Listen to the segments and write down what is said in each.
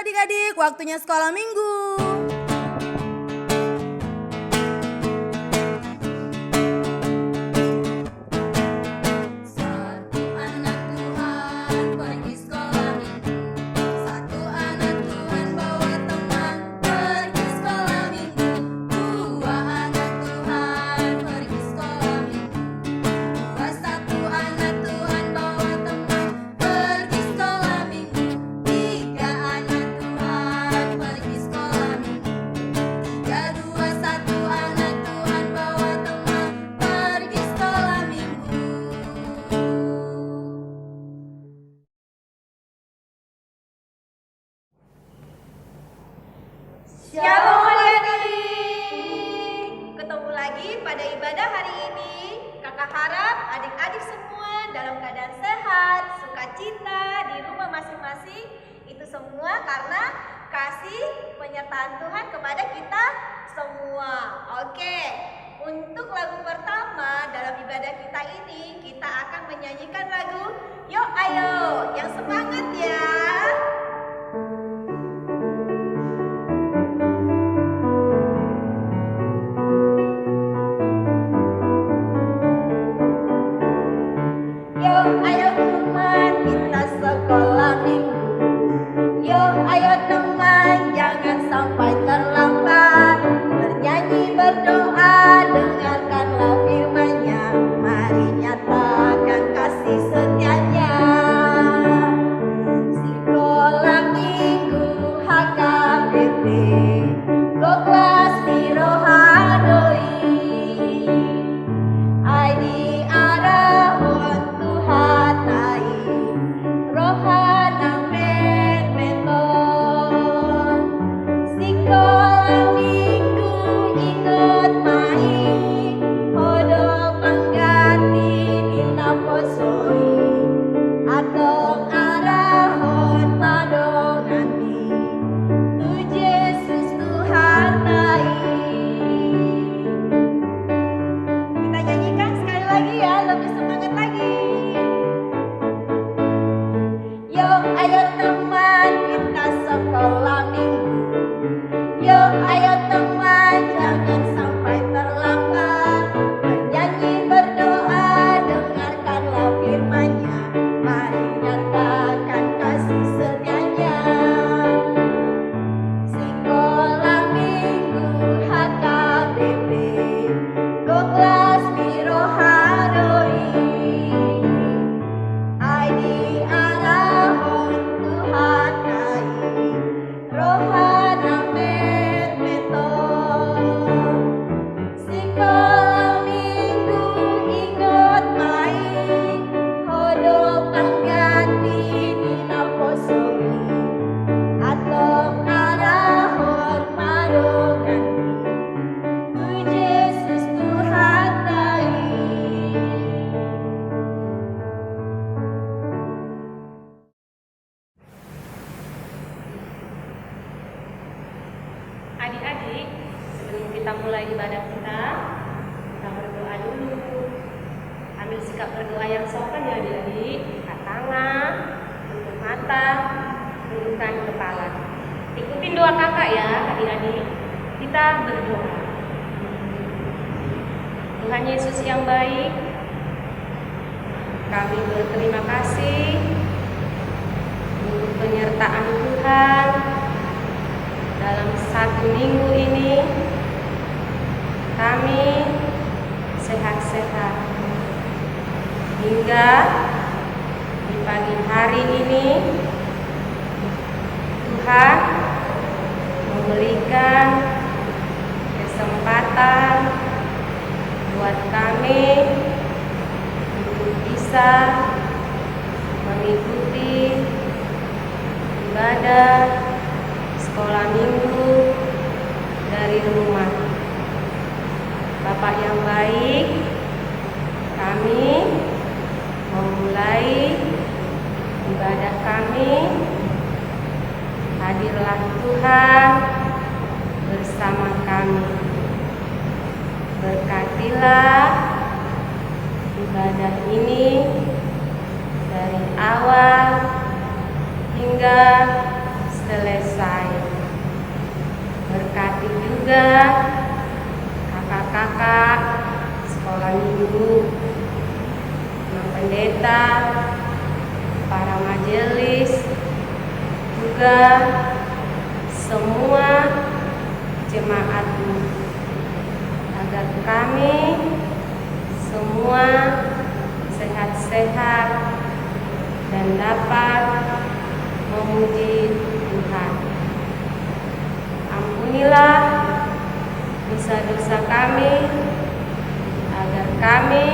adik-adik, waktunya sekolah minggu. Shalom adik-adik. Ketemu lagi pada ibadah hari ini. Kakak harap adik-adik semua dalam keadaan sehat, sukacita di rumah masing-masing. Itu semua karena kasih penyertaan Tuhan kepada kita semua. Oke, untuk lagu pertama dalam ibadah kita ini, kita akan menyanyikan lagu Yuk Ayo, yang semangat ya. Yuk ayo teman, kita sekolah minggu. Yuk ayo teman, jangan sampai terlambat. Bernyanyi berdoa, dengarkanlah firman-Nya. Mari nyatakan kasih setianya. Sekolah minggu HKBP, Goklas Biro Hadoi. Aidi arahon Tuhatai, rohana meton. Sekolah minggu ingat mai, hodo panggati nina posoi. Atong arahon madongani, tu Yesus Tuhatai. Kita nyanyikan sekali lagi ya, lebih semangat lagi. Yuk ayo teman, kita sekolah minggu. Yuk ayo teman, jangan sampai terlambat. Bernyanyi berdoa, dengarkanlah firman-Nya. Mari nyatakan kasih setianya. Sekolah minggu HKBP, Goklas Biro Hadoi. Aidi arahon Tuhatai, rohana meton. Sekolah minggu ingat mai, hodo panggati nina posoi. Atong arahon madongani, tu Yesus Tuhatai. Adik-adik, sebelum kita mulai ibadah kita berdoa dulu. Ambil sikap berdoa yang sopan ya adik-adik. Angkat tangan, tutup mata, tundukkan kepala. Ikutin doa kakak ya adik-adik. Kita berdoa. Tuhan Yesus yang baik, kami berterima kasih untuk penyertaan Tuhan dalam satu minggu ini. Kami sehat-sehat hingga di pagi hari ini. Tuhan memberikan kesempatan buat kami untuk bisa mengikuti ibadah sekolah minggu dari rumah. Bapak yang baik, kami memulai ibadah kami. Hadirlah Tuhan bersama kami. Berkatilah ibadah ini dari awal hingga selesai. juga kakak-kakak sekolah minggu, Imam Pendeta, para majelis, juga semua jemaatmu, agar kami semua sehat-sehat dan dapat memuji Tuhan. Ampunilah dosa-dosa kami, agar kami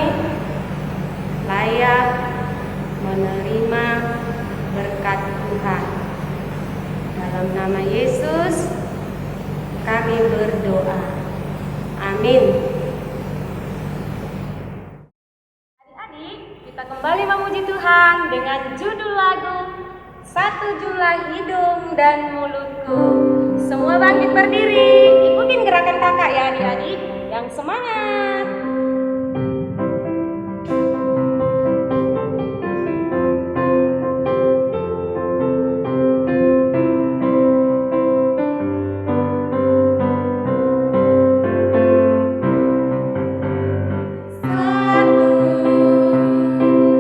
layak menerima berkat Tuhan. Dalam nama Yesus kami berdoa. Amin. Adik-adik, kita kembali memuji Tuhan dengan judul lagu Satu Jumlah Hidung dan Mulutku. Semua bangkit berdiri, ikutin gerakan kakak ya adik-adik. Yang semangat.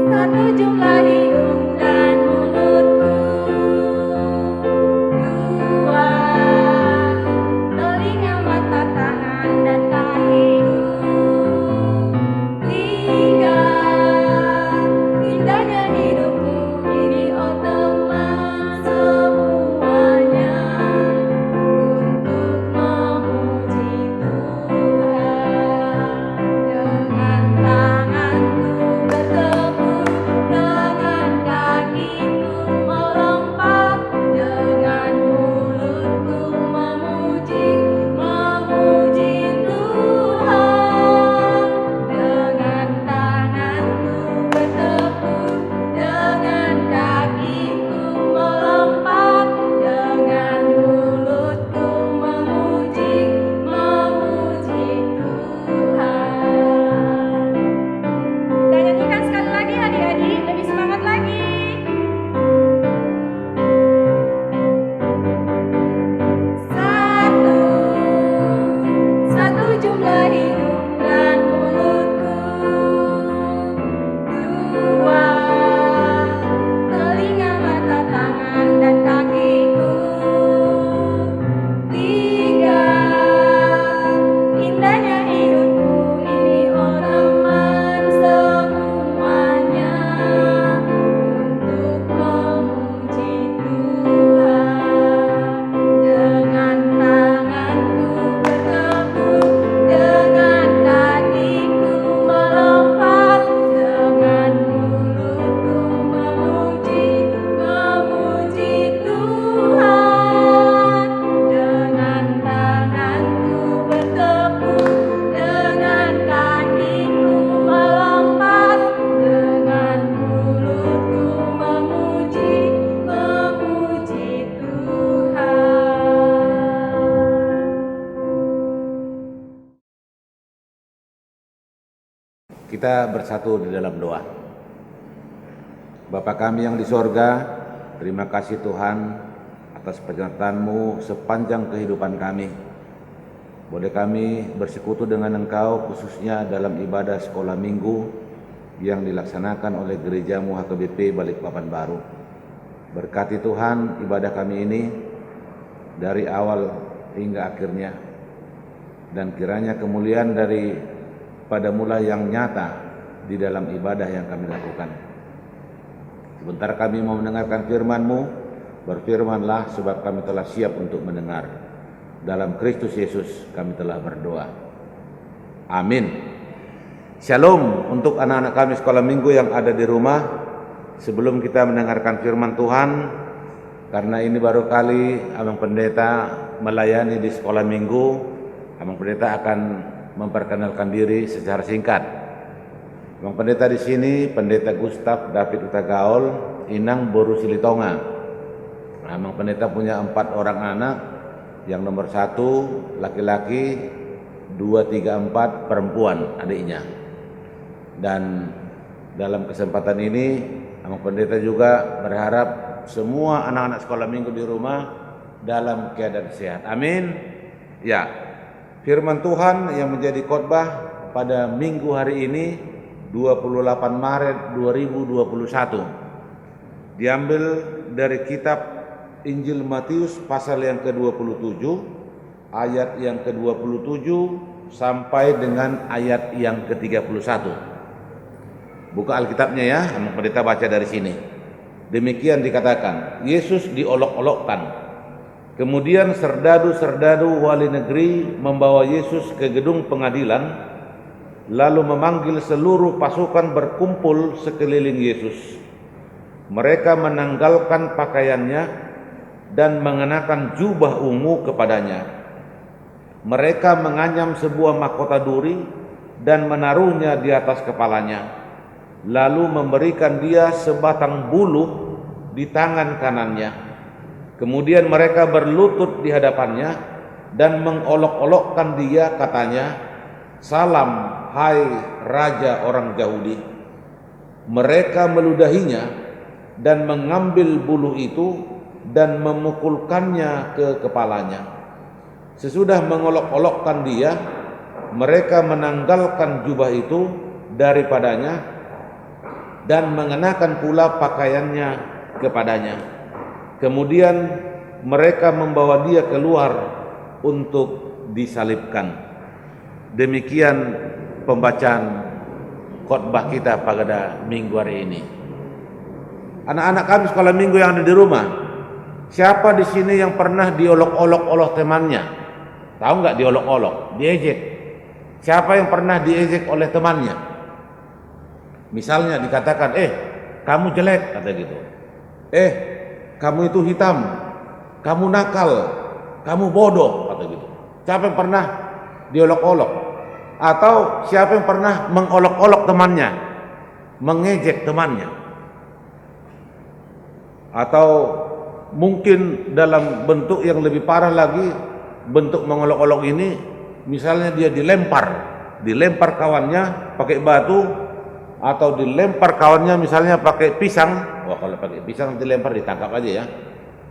Satu jumlah hidung dan mulutku. Dua telinga, mata, tangan, dan kakiku. Tiga indahnya hidupku ini, oh teman semuanya, untuk memuji Tuhan. Dengan tanganku bertepuk, dengan kakiku melompat, dengan mulutku memuji Tuhan. Dengan tanganku bertepuk, dengan kakiku melompat, dengan mulutku memuji Tuhan. Kita nyanyikan sekali lagi adik-adik, lebih semangat lagi. Satu jumlah hidung dan mulutku. Dua telinga, mata, tangan, dan kakiku. Tiga indahnya hidupku ini, oh teman semuanya, untuk memuji Tuhan. Dengan tanganku bertepuk, dengan kakiku melompat, dengan mulutku memuji Tuhan. Dengan tanganku bertepuk, dengan kakiku melompat, dengan mulutku memuji Tuhan. Kita bersatu di dalam doa. Bapa kami yang di sorga, terima kasih Tuhan atas penyertaan-Mu sepanjang kehidupan kami. Boleh kami bersekutu dengan Engkau khususnya dalam ibadah sekolah minggu yang dilaksanakan oleh Gereja-Mu HKBP Balikpapan Baru. Berkati Tuhan ibadah kami ini dari awal hingga akhirnya, dan kiranya kemuliaan dari pada mula yang nyata di dalam ibadah yang kami lakukan. Sebentar kami mau mendengarkan firman-Mu, berfirmanlah sebab kami telah siap untuk mendengar. Dalam Kristus Yesus kami telah berdoa. Amin. Shalom untuk anak-anak kami sekolah minggu yang ada di rumah. Sebelum kita mendengarkan firman Tuhan, karena ini baru kali Abang Pendeta melayani di sekolah minggu, Abang Pendeta akan memperkenalkan diri secara singkat. Abang Pendeta di sini Pendeta Gustaf David Utagaol, Inang Boru Silitonga. Abang Pendeta punya 4 orang anak, yang nomor 1 laki-laki, 2, 3, 4 perempuan adiknya. Dan dalam kesempatan ini Abang Pendeta juga berharap semua anak-anak sekolah minggu di rumah dalam keadaan sehat. Amin. Ya, Firman Tuhan yang menjadi khotbah pada minggu hari ini 28 Maret 2021 diambil dari kitab Injil Matius pasal yang ke-27 ayat yang ke-27 sampai dengan ayat yang ke-31. Buka Alkitabnya ya, pendeta baca dari sini. Demikian dikatakan, Yesus diolok-olokkan. Kemudian serdadu-serdadu wali negeri membawa Yesus ke gedung pengadilan, lalu memanggil seluruh pasukan berkumpul sekeliling Yesus. Mereka menanggalkan pakaiannya dan mengenakan jubah ungu kepadanya. Mereka menganyam sebuah mahkota duri dan menaruhnya di atas kepalanya, lalu memberikan dia sebatang buluh di tangan kanannya. Kemudian mereka berlutut di hadapannya dan mengolok-olokkan dia, katanya, "Salam, hai Raja orang Yahudi." Mereka meludahinya dan mengambil buluh itu dan memukulkannya ke kepalanya. Sesudah mengolok-olokkan dia, mereka menanggalkan jubah itu daripadanya dan mengenakan pula pakaiannya kepadanya. Kemudian mereka membawa dia keluar untuk disalibkan. Demikian pembacaan khotbah kita pada minggu hari ini. Anak-anak kami sekolah minggu yang ada di rumah, siapa di sini yang pernah diolok-olok oleh temannya? Tahu nggak diolok-olok? Diejek. Siapa yang pernah diejek oleh temannya? Misalnya dikatakan, kamu jelek, kata gitu. Kamu itu hitam, kamu nakal, kamu bodoh, kata gitu. Siapa yang pernah diolok-olok? Atau siapa yang pernah mengolok-olok temannya, mengejek temannya? Atau mungkin dalam bentuk yang lebih parah lagi, bentuk mengolok-olok ini, misalnya dia dilempar kawannya pakai batu, atau dilempar kawannya misalnya pakai pisang. Wah, kalau pakai pisang dilempar ditangkap aja ya,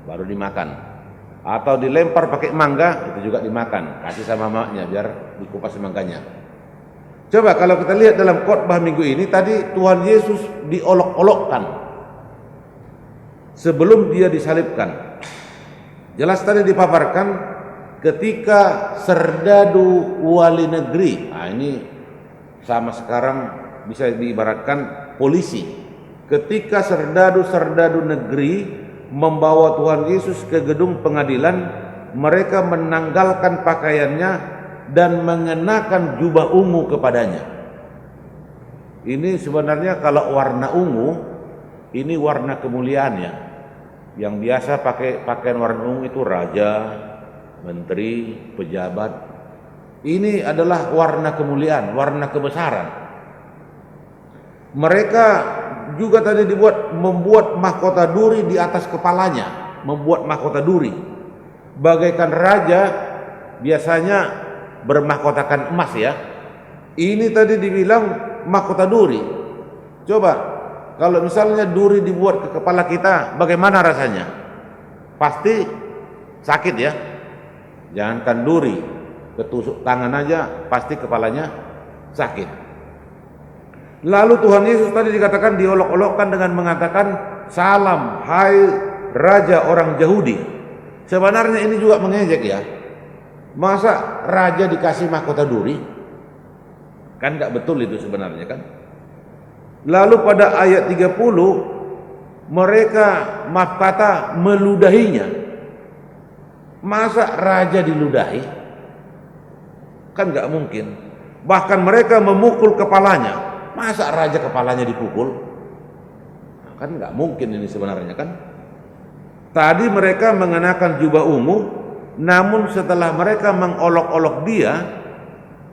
baru dimakan. Atau dilempar pakai mangga, itu juga dimakan, kasih sama maknya biar dikupas mangganya. Coba kalau kita lihat dalam khotbah minggu ini, tadi Tuhan Yesus diolok-olokkan sebelum dia disalibkan. Jelas tadi dipaparkan ketika serdadu wali negeri. Nah, ini sama sekarang bisa diibaratkan polisi. Ketika serdadu-serdadu negeri membawa Tuhan Yesus ke gedung pengadilan, mereka menanggalkan pakaiannya dan mengenakan jubah ungu kepadanya. Ini sebenarnya kalau warna ungu, ini warna kemuliaan ya. Yang biasa pakai pakaian warna ungu itu raja, menteri, pejabat. Ini adalah warna kemuliaan, warna kebesaran. Mereka juga tadi membuat mahkota duri di atas kepalanya, membuat mahkota duri. Bagaikan raja biasanya bermahkotakan emas ya. Ini tadi dibilang mahkota duri. Coba kalau misalnya duri dibuat ke kepala kita, bagaimana rasanya? Pasti sakit ya. Jangankan duri, ketusuk tangan aja pasti kepalanya sakit. Lalu Tuhan Yesus tadi dikatakan diolok-olokkan dengan mengatakan, "Salam, hai Raja orang Yahudi." Sebenarnya ini juga mengejek ya. Masa raja dikasih mahkota duri? Kan nggak betul itu sebenarnya kan. Lalu pada ayat 30 mereka meludahinya. Masa raja diludahi? Kan nggak mungkin. Bahkan mereka memukul kepalanya. Masa raja kepalanya dipukul? Kan nggak mungkin ini sebenarnya kan. Tadi mereka mengenakan jubah ungu, namun setelah mereka mengolok-olok dia,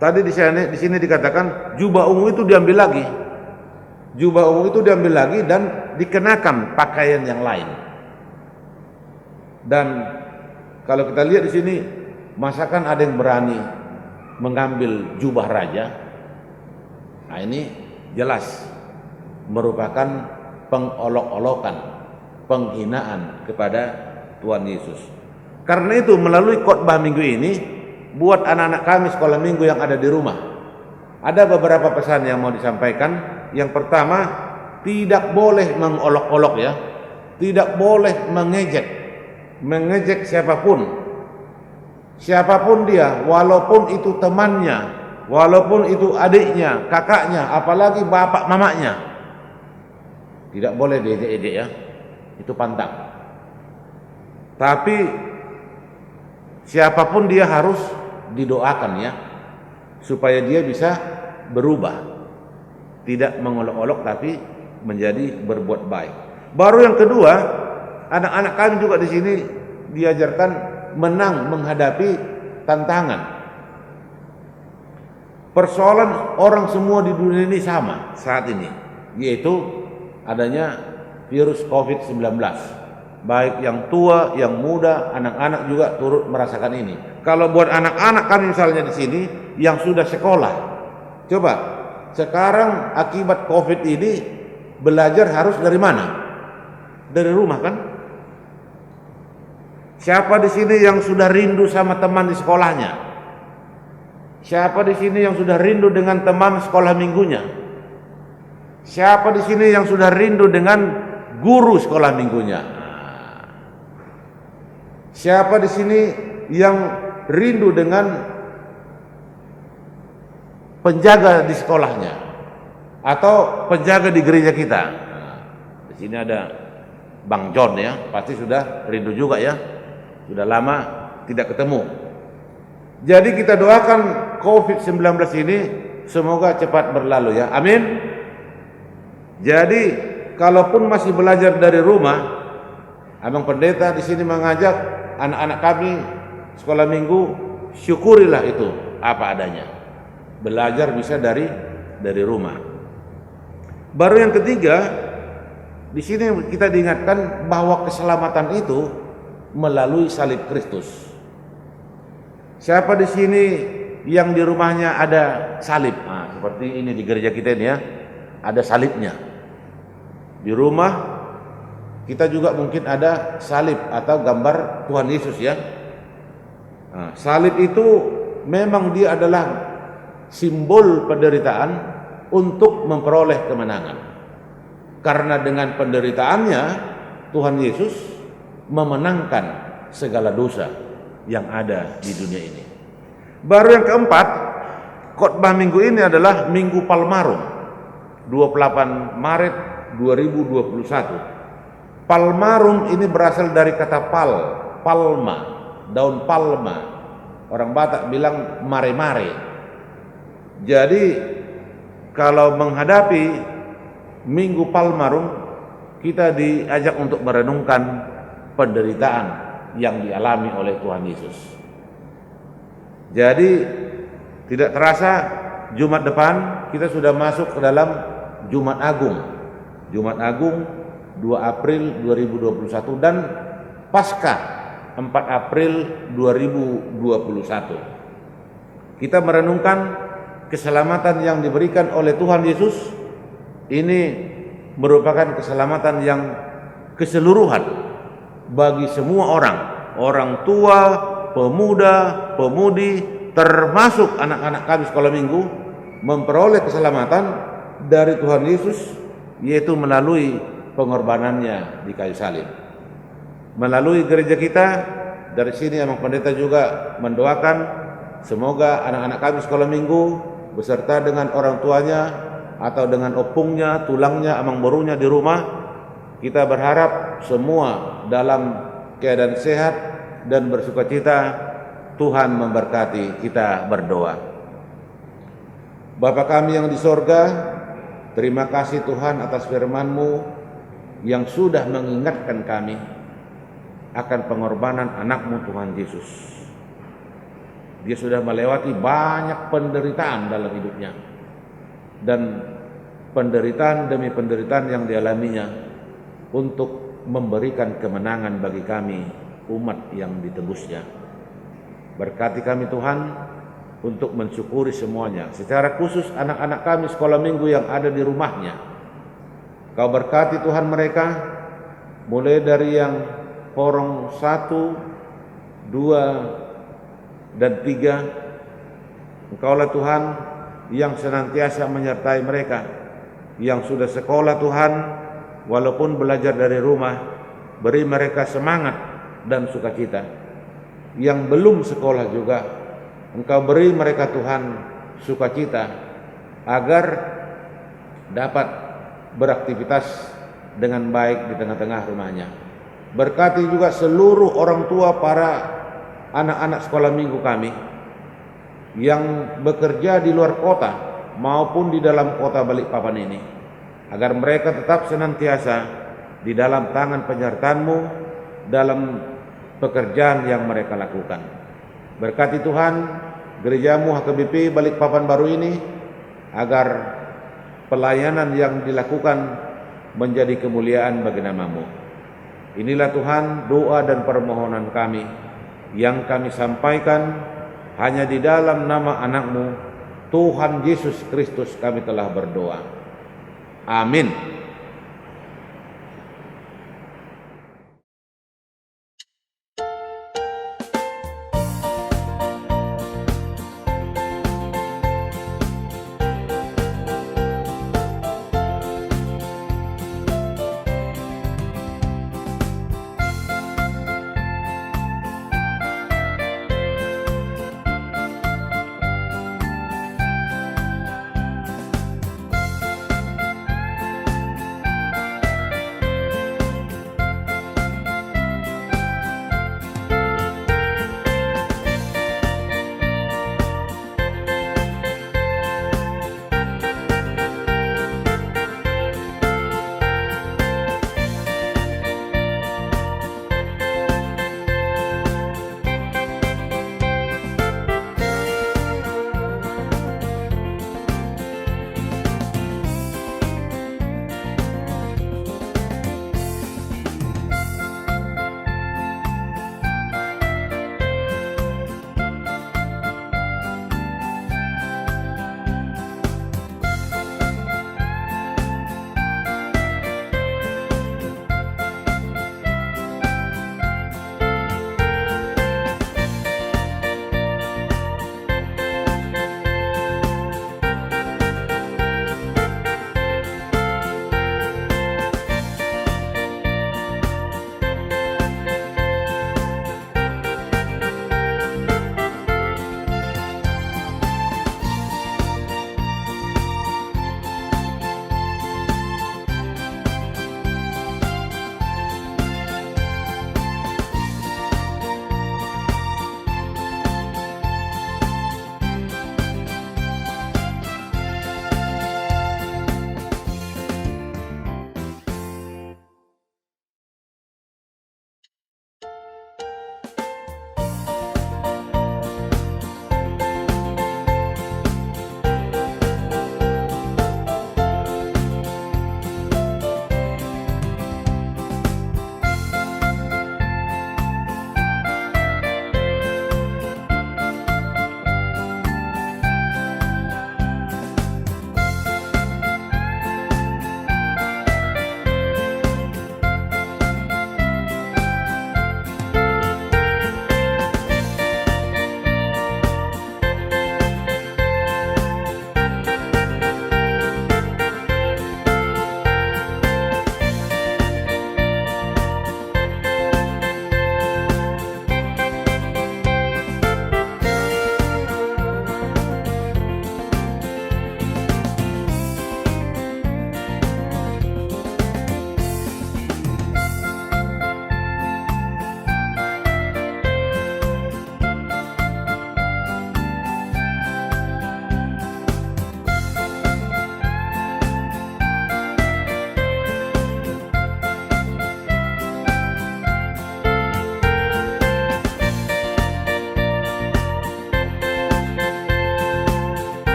tadi di sini dikatakan jubah ungu itu diambil lagi. Jubah ungu itu diambil lagi dan dikenakan pakaian yang lain. Dan kalau kita lihat di sini, masakan ada yang berani mengambil jubah raja? Nah, ini jelas merupakan pengolok-olokan, penghinaan kepada Tuhan Yesus. Karena itu melalui khotbah minggu ini buat anak-anak kami sekolah minggu yang ada di rumah. Ada beberapa pesan yang mau disampaikan. Yang pertama, tidak boleh mengolok-olok ya. Tidak boleh mengejek siapapun. Siapapun dia, walaupun itu temannya, walaupun itu adiknya, kakaknya, apalagi bapak mamanya. Tidak boleh diejek-ejek ya. Itu pantang. Tapi siapapun dia harus didoakan ya, supaya dia bisa berubah. Tidak mengolok-olok tapi menjadi berbuat baik. Baru yang kedua, anak-anak kami juga di sini diajarkan menang menghadapi tantangan. Persoalan orang semua di dunia ini sama saat ini, yaitu adanya virus COVID-19. Baik yang tua, yang muda, anak-anak juga turut merasakan ini. Kalau buat anak-anak kami misalnya di sini yang sudah sekolah, coba sekarang akibat COVID ini belajar harus dari mana? Dari rumah kan? Siapa di sini yang sudah rindu sama teman di sekolahnya? Siapa di sini yang sudah rindu dengan teman sekolah minggunya? Siapa di sini yang sudah rindu dengan guru sekolah minggunya? Siapa di sini yang rindu dengan penjaga di sekolahnya atau penjaga di gereja kita? Di sini ada Bang John ya, pasti sudah rindu juga ya. Sudah lama tidak ketemu. Jadi kita doakan COVID-19 ini semoga cepat berlalu ya. Amin. Jadi kalaupun masih belajar dari rumah, Abang Pendeta di sini mengajak anak-anak kami sekolah minggu, syukurilah itu apa adanya. Belajar bisa dari rumah. Baru yang ketiga, di sini kita diingatkan bahwa keselamatan itu melalui salib Kristus. Siapa di sini yang di rumahnya ada salib? Nah, seperti ini di gereja kita ini ya, ada salibnya. Di rumah kita juga mungkin ada salib atau gambar Tuhan Yesus ya. Nah, salib itu memang dia adalah simbol penderitaan untuk memperoleh kemenangan. Karena dengan penderitaannya Tuhan Yesus memenangkan segala dosa yang ada di dunia ini. Baru yang keempat, khotbah minggu ini adalah Minggu Palmarum, 28 Maret 2021. Palmarum ini berasal dari kata palma, daun palma. Orang Batak bilang mare-mare. Jadi kalau menghadapi Minggu Palmarum, kita diajak untuk merenungkan penderitaan yang dialami oleh Tuhan Yesus. Jadi tidak terasa Jumat depan kita sudah masuk ke dalam Jumat Agung. Jumat Agung 2 April 2021 dan Paskah 4 April 2021. Kita merenungkan keselamatan yang diberikan oleh Tuhan Yesus. Ini merupakan keselamatan yang keseluruhan bagi semua orang, orang tua, pemuda, pemudi, termasuk anak-anak kami sekolah minggu, memperoleh keselamatan dari Tuhan Yesus, yaitu melalui pengorbanannya di kayu salib. Melalui gereja kita, dari sini Abang Pendeta juga mendoakan semoga anak-anak kami sekolah minggu beserta dengan orang tuanya atau dengan opungnya, tulangnya, amang borunya di rumah, kita berharap semua dalam keadaan sehat dan bersukacita. Tuhan memberkati. Kita berdoa. Bapa kami yang di sorga, terima kasih Tuhan atas firman-Mu yang sudah mengingatkan kami akan pengorbanan anak-Mu Tuhan Yesus. Dia sudah melewati banyak penderitaan dalam hidupnya, dan penderitaan demi penderitaan yang dialaminya untuk memberikan kemenangan bagi kami umat yang ditebusnya. Berkati kami Tuhan untuk mensyukuri semuanya, secara khusus anak-anak kami sekolah minggu yang ada di rumahnya. Kau berkati Tuhan mereka, mulai dari yang porong 1, 2, Dan 3, Engkaulah Tuhan yang senantiasa menyertai mereka yang sudah sekolah Tuhan, walaupun belajar dari rumah, beri mereka semangat dan sukacita. Yang belum sekolah juga, Engkau beri mereka Tuhan sukacita agar dapat beraktivitas dengan baik di tengah-tengah rumahnya. Berkati juga seluruh orang tua para anak-anak sekolah minggu kami yang bekerja di luar kota maupun di dalam kota Balikpapan ini, agar mereka tetap senantiasa di dalam tangan penyertaan-Mu dalam pekerjaan yang mereka lakukan. Berkati Tuhan gereja-Mu HKBP Balikpapan baru ini, agar pelayanan yang dilakukan menjadi kemuliaan bagi nama-Mu. Inilah Tuhan doa dan permohonan kami yang kami sampaikan hanya di dalam nama anak-Mu, Tuhan Yesus Kristus kami telah berdoa. Amin.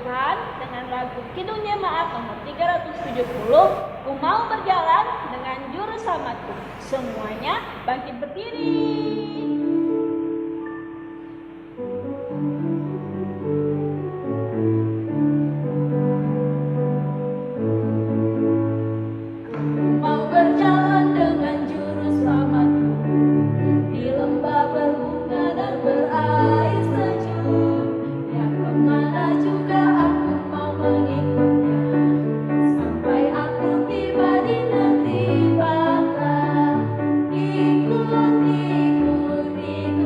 Tuhan dengan lagu Kidung Jemaat nomor 370, Ku Mau Berjalan dengan Juru Selamatku. Semuanya bangkit berdiri. Mau berjalan dengan Juru Selamatku di lembah berbunga dan berair sejuk. Yang kemana juga aku mau mengikutnya, sampai aku tiba di negeri baka. Ikut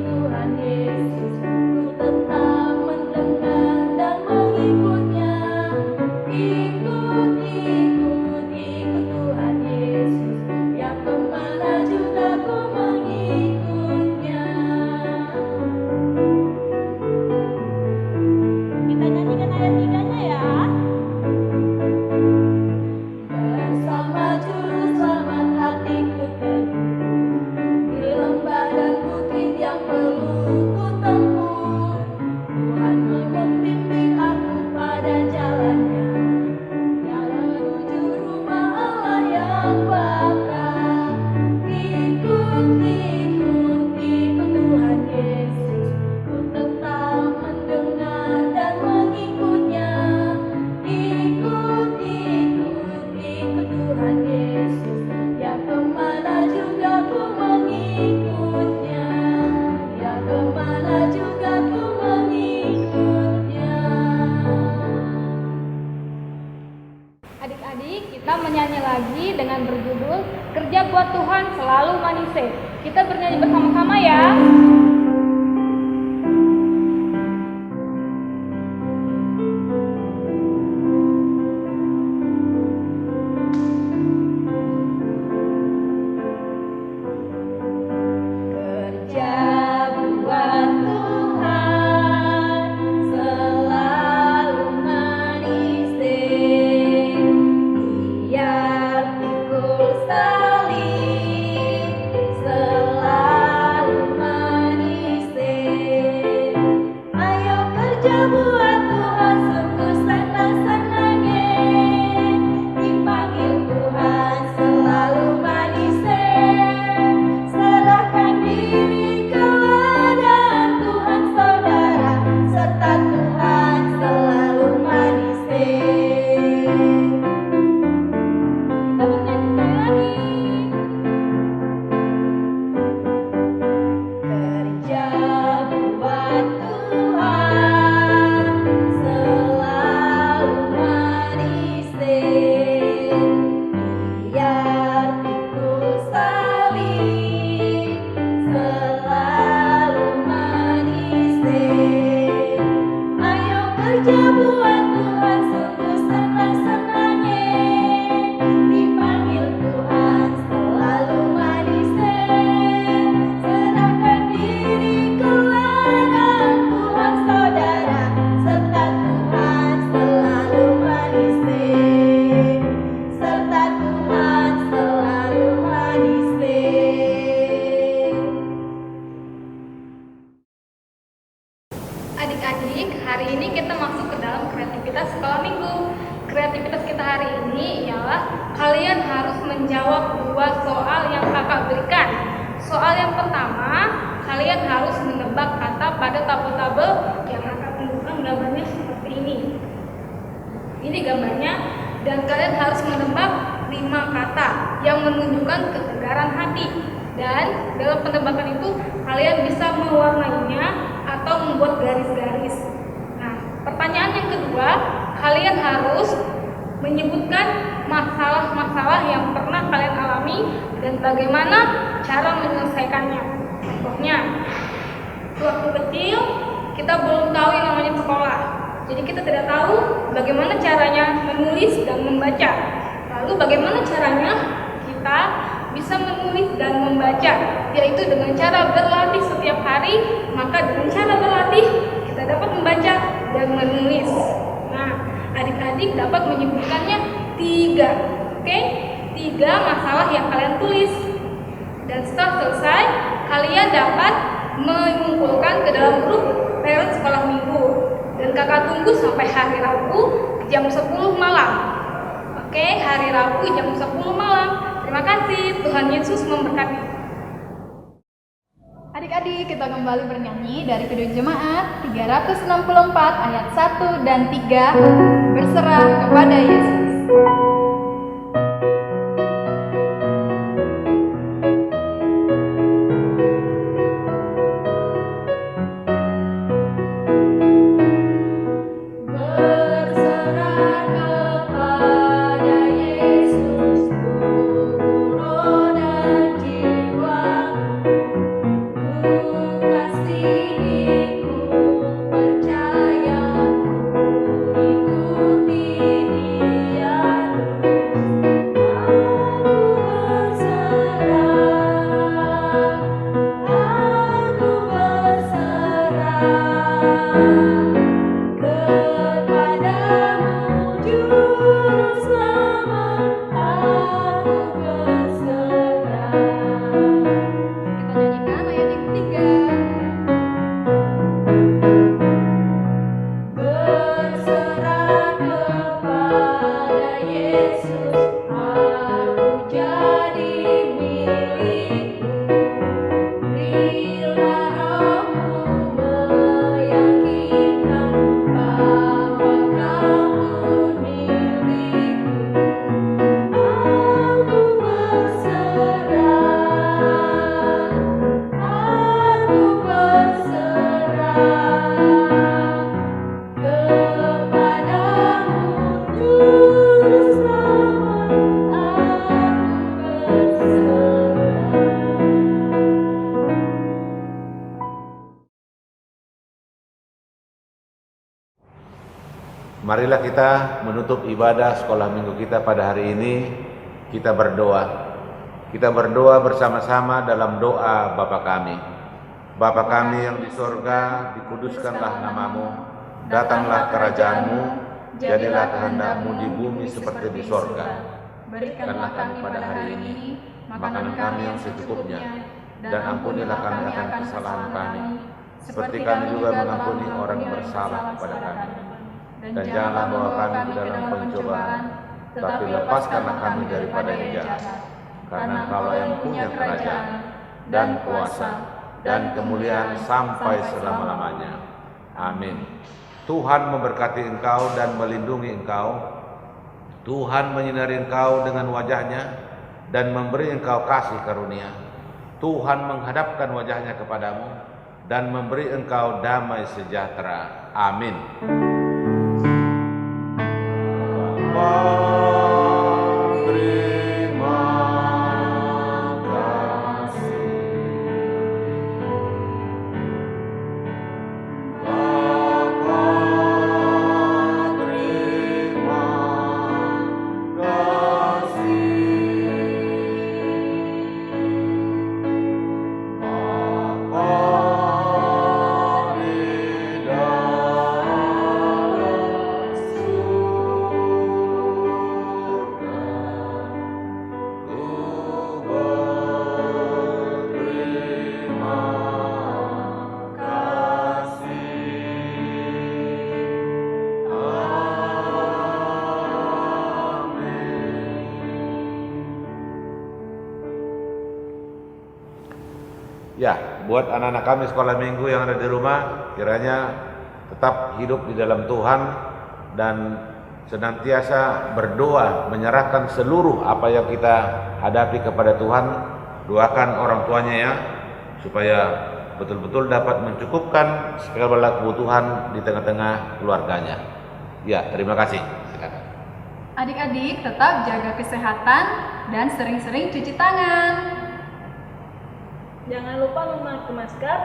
Tuhan Yesus, ku tetap mendengar dan mengikutnya. Ikut Tuhan Yesus, yang kemana juga ku mengikutnya. Kita nyanyikan ayat 3-nya ya. Bersama Juru Selamat hatiku teguh, di lembah dan bukit yang perlu ku tempuh. Tuhan membimbing aku pada jalannya, yang menuju rumah Allah yang bakal. Ikut Tuhan Yesus, ku tetap mendengar dan mengikutnya. Ikut Tuhan Yesus, yang kemana juga ku mengikutnya. Yang kemana juga ku mengikutnya. Adik-adik, kita menyanyi lagi dengan berjudul Kerja Buat Tuhan Selalu Manise. Kita bernyanyi bersama-sama ya. Kerja buat Tuhan selalu manise, biar pikul salib selalu manise. Ayo kerja buat Tuhan sungguh senang-senangnya, dipanggil Tuhan selalu manise. Serahkan diri ke ladang Tuhan saudara, serta Tuhan selalu manise. Kita bernyanyi sekali lagi. Kerja buat Tuhan selalu manise, biar pikul salib selalu manise. Ayo kerja buat Tuhan sungguh senang-senangnya, dipanggil Tuhan selalu manise. Serahkan diri ke ladang Tuhan saudara, serta Tuhan selalu manise. Serta Tuhan selalu manise. Adik-adik, hari ini kita masuk ke dalam kreativitas sekolah minggu. Kreativitas kita hari ini ialah kalian harus menjawab 2 soal yang kakak berikan. Soal yang pertama, kalian harus menebak kata pada tabel-tabel yang kakak tunjukkan gambarnya seperti ini. Ini gambarnya, dan kalian harus menebak 5 kata yang menunjukkan ketegaran hati. Dan dalam penebakan itu kalian bisa mewarnainya atau membuat garis-garis. Nah, pertanyaan yang kedua, kalian harus menyebutkan masalah-masalah yang pernah kalian alami dan bagaimana cara menyelesaikannya. Contohnya, waktu kecil kita belum tahu yang namanya sekolah. Jadi kita tidak tahu bagaimana caranya menulis dan membaca. Lalu bagaimana caranya kita bisa menulis dan membaca, yaitu dengan cara berlatih setiap hari. Maka dengan cara berlatih kita dapat membaca dan menulis. Nah, adik-adik dapat menyebutkannya 3, oke? 3 masalah yang kalian tulis. Dan setelah selesai, kalian dapat mengumpulkan ke dalam grup parent sekolah minggu. Dan kakak tunggu sampai hari Rabu jam 10 malam. Oke, hari Rabu jam 10 malam. Terima kasih, Tuhan Yesus memberkati. Adik-adik, kita kembali bernyanyi dari kedua jemaat 364 ayat 1 dan 3, berserah kepada Yesus. Marilah kita menutup ibadah sekolah minggu kita pada hari ini. Kita berdoa. Kita berdoa bersama-sama dalam doa Bapa kami. Bapa kami yang di sorga, dikuduskanlah namamu. Datanglah kerajaanmu, jadilah kehendakmu di bumi seperti di sorga. Berikanlah kami pada hari ini makanan kami yang secukupnya, dan ampunilah kami akan kesalahan kami, seperti kami juga mengampuni orang yang bersalah kepada kami. Dan janganlah bawa kami ke dalam pencobaan, tapi lepaskanlah kami daripada yang jahat. Karena Engkau yang punya kerajaan, dan kuasa, dan kemuliaan sampai selama-lamanya. Amin. Tuhan memberkati engkau dan melindungi engkau. Tuhan menyinari engkau dengan wajahnya dan memberi engkau kasih karunia. Tuhan menghadapkan wajahnya kepadamu dan memberi engkau damai sejahtera. Amin. Ya, buat anak-anak kami sekolah minggu yang ada di rumah, kiranya tetap hidup di dalam Tuhan dan senantiasa berdoa, menyerahkan seluruh apa yang kita hadapi kepada Tuhan. Doakan orang tuanya ya, supaya betul-betul dapat mencukupkan segala kebutuhan di tengah-tengah keluarganya. Ya, terima kasih. Silakan. Adik-adik tetap jaga kesehatan dan sering-sering cuci tangan. Jangan lupa memakai masker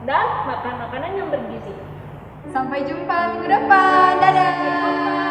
dan makan makanan yang bergizi. Sampai jumpa minggu depan. Dadah.